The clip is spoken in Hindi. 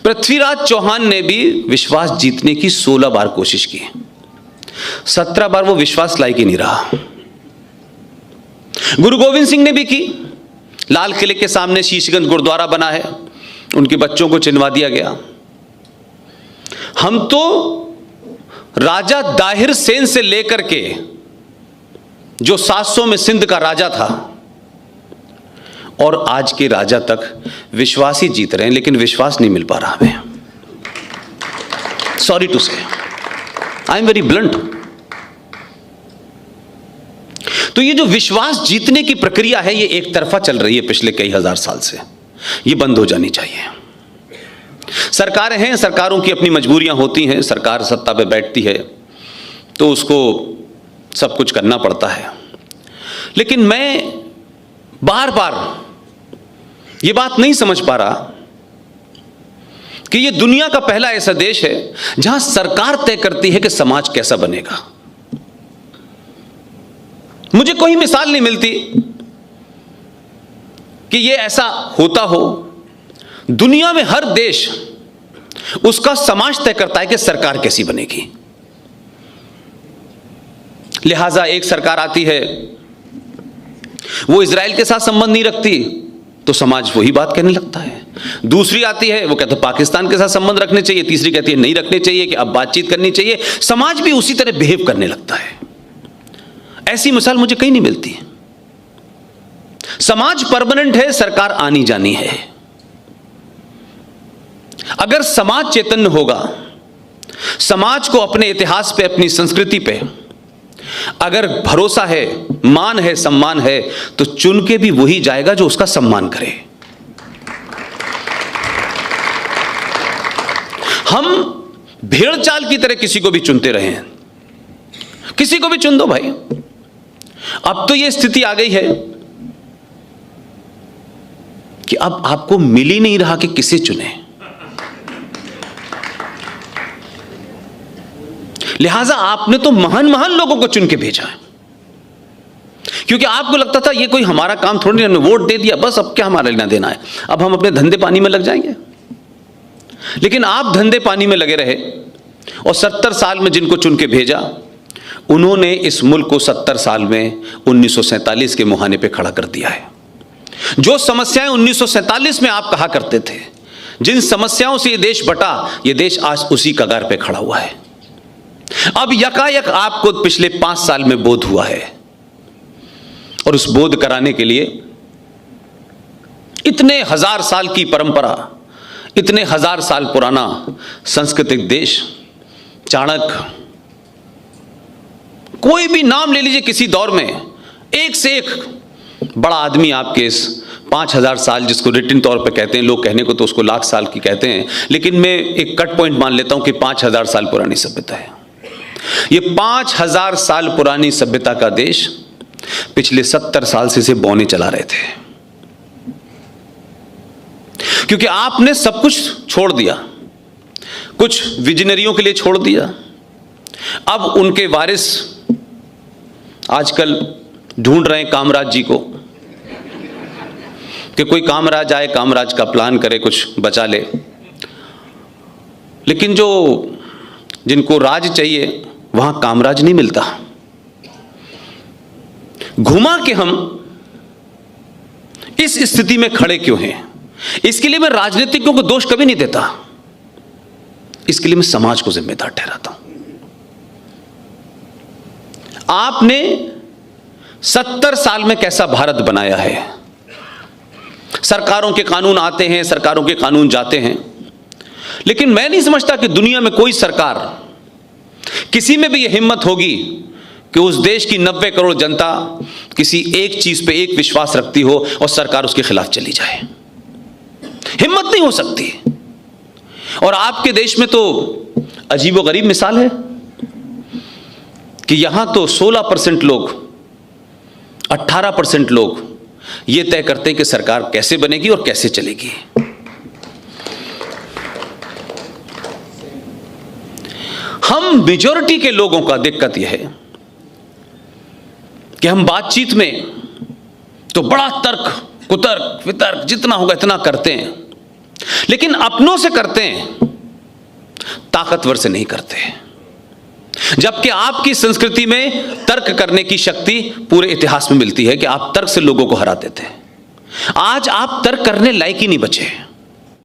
पृथ्वीराज चौहान ने भी विश्वास जीतने की 16 बार कोशिश की, 17 बार वो विश्वास लायक ही नहीं रहा। गुरु गोविंद सिंह ने भी की, लाल किले के सामने शीशगंज गुरुद्वारा बना है, उनके बच्चों को चिनवा दिया गया। हम तो राजा दाहिर सेन से लेकर के जो 700 में सिंध का राजा था और आज के राजा तक विश्वास ही जीत रहे हैं, लेकिन विश्वास नहीं मिल पा रहा हमें। सॉरी टू से, आई एम वेरी ब्लंट। तो ये जो विश्वास जीतने की प्रक्रिया है, ये एक तरफा चल रही है पिछले कई हजार साल से, ये बंद हो जानी चाहिए। सरकारें हैं, सरकारों की अपनी मजबूरियां होती हैं, सरकार सत्ता पे बैठती है तो उसको सब कुछ करना पड़ता है। लेकिन मैं बार बार ये बात नहीं समझ पा रहा कि ये दुनिया का पहला ऐसा देश है जहां सरकार तय करती है कि समाज कैसा बनेगा। मुझे कोई मिसाल नहीं मिलती कि ये ऐसा होता हो। दुनिया में हर देश उसका समाज तय करता है कि सरकार कैसी बनेगी। लिहाजा एक सरकार आती है, वो इजराइल के साथ संबंध नहीं रखती तो समाज वही बात कहने लगता है। दूसरी आती है, वो कहते हैं पाकिस्तान के साथ संबंध रखने चाहिए, तीसरी कहती है नहीं रखने चाहिए, कि अब बातचीत करनी चाहिए। समाज भी उसी तरह बिहेव करने लगता है। ऐसी मिसाल मुझे कहीं नहीं मिलती। समाज परमानेंट है, सरकार आनी जानी है। अगर समाज चैतन्य होगा, समाज को अपने इतिहास पे, अपनी संस्कृति पे अगर भरोसा है, मान है, सम्मान है, तो चुन के भी वही जाएगा जो उसका सम्मान करे। हम भेड़ चाल की तरह किसी को भी चुनते रहे हैं। किसी को भी चुन दो भाई। अब तो यह स्थिति आ गई है कि अब आपको मिल ही नहीं रहा कि किसे चुने। लिहाजा आपने तो महान महान लोगों को चुन के भेजा है, क्योंकि आपको लगता था ये कोई हमारा काम थोड़ी नहीं, वोट दे दिया बस, अब क्या हमारा लेना देना है, अब हम अपने धंधे पानी में लग जाएंगे। लेकिन आप धंधे पानी में लगे रहे और 70 साल में जिनको चुन के भेजा, उन्होंने इस मुल्क को 70 साल में 1947 के मुहाने पे खड़ा कर दिया है। जो समस्याएं 1947 में आप कहा करते थे, जिन समस्याओं से ये देश बटा, ये देश आज उसी कगार पे खड़ा हुआ है। अब यकायक आपको पिछले 5 साल में बोध हुआ है, और उस बोध कराने के लिए इतने हजार साल की परंपरा, इतने हजार साल पुराना सांस्कृतिक देश, चाणक्य, कोई भी नाम ले लीजिए, किसी दौर में एक से एक बड़ा आदमी आपके इस 5000 साल, जिसको रिटन तौर पे कहते हैं, लोग कहने को तो उसको लाख साल की कहते हैं, लेकिन मैं एक कट पॉइंट मान लेता हूं कि 5000 साल पुरानी सभ्यता है। ये 5000 साल पुरानी सभ्यता का देश पिछले 70 साल से इसे बौने चला रहे थे, क्योंकि आपने सब कुछ छोड़ दिया, कुछ विजनरियों के लिए छोड़ दिया। अब उनके वारिस आजकल ढूंढ रहे हैं कामराज जी को, कि कोई कामराज आए, कामराज का प्लान करे, कुछ बचा ले। लेकिन जिनको राज चाहिए वहां कामराज नहीं मिलता। घुमा के हम इस स्थिति में खड़े क्यों हैं? इसके लिए मैं राजनीतिज्ञों को दोष कभी नहीं देता, इसके लिए मैं समाज को जिम्मेदार ठहराता हूं। आपने 70 साल में कैसा भारत बनाया है? सरकारों के कानून आते हैं, सरकारों के कानून जाते हैं, लेकिन मैं नहीं समझता कि दुनिया में कोई सरकार, किसी में भी यह हिम्मत होगी कि उस देश की 90 करोड़ जनता किसी एक चीज पे एक विश्वास रखती हो और सरकार उसके खिलाफ चली जाए। हिम्मत नहीं हो सकती। और आपके देश में तो अजीबोगरीब मिसाल है कि यहां तो 16% लोग, 18% लोग ये तय करते हैं कि सरकार कैसे बनेगी और कैसे चलेगी। हम मेजॉरिटी के लोगों का दिक्कत यह है कि हम बातचीत में तो बड़ा तर्क कुतर्क वितर्क जितना होगा इतना करते हैं, लेकिन अपनों से करते हैं, ताकतवर से नहीं करते। जबकि आपकी संस्कृति में तर्क करने की शक्ति पूरे इतिहास में मिलती है कि आप तर्क से लोगों को हरा देते हैं। आज आप तर्क करने लायक ही नहीं बचे।